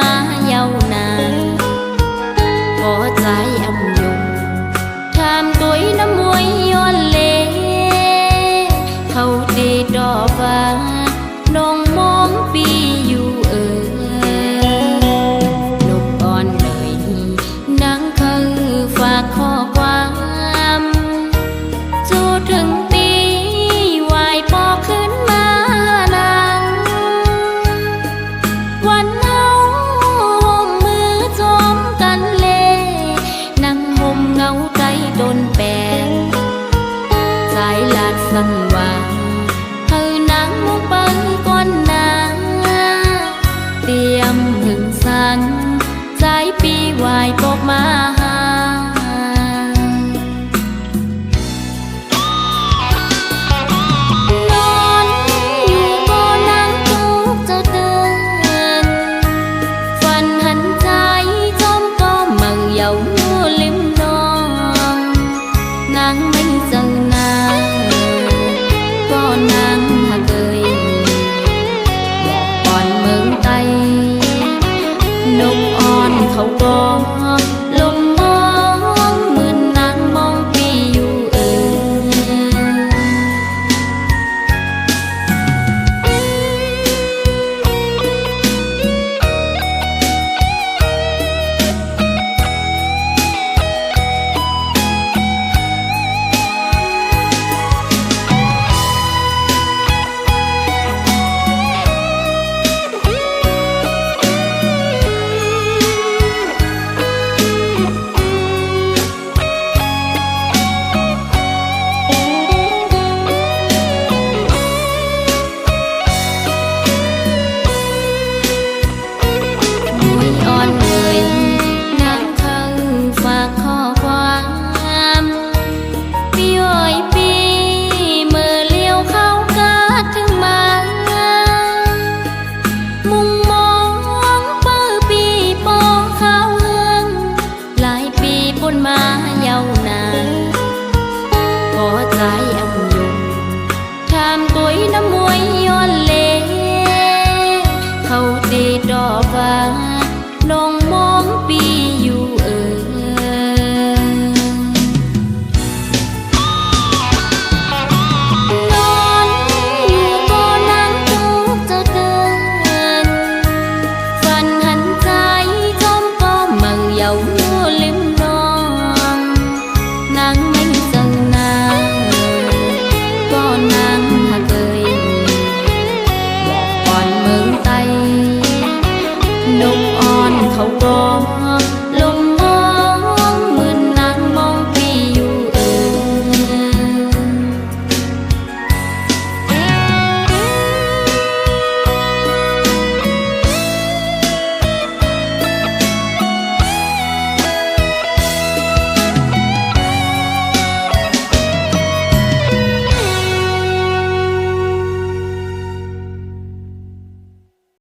ายาวนานพอใจอำยุงทำตัวน้ำมวยย้อนเลเขาดีดอกว่านงมองปีอยู่นกอ่อนเลยนังคือฝากข้อความจูถึงตีวายปอขึ้นมานังวันเฮาห่มมือจมกันเลนั่งห่มเงาใจโดนแปงสายลาดสั่งว่าเธอนั่งไปก่อนนาเตรียมหึงสังใจปีวายตกมาหานอนอยู่บ่นั่งทุกเจ้าเตือนฝันหันใจจมก็มั่งเยาลิมนองนางไม่เจอนางก็นางหากเคยบอกก่อนเมืองไตนกอ่อนเขาก็ลมมองเหมือนนางมองปีอยู่มายาวนานพอใจอำยุงทำตัวน้ำมวยย้อนเลเขาตีดอกว่านงมองปีอยู่นอนอยู่บ่นั่งทุกเจ้าเตือนฝันหันใจจมก็มั่งเยาลิมนางไม่เจอนางก็นางหากเคยบอกก่อนเมืองไตนกอ่อนเขาก็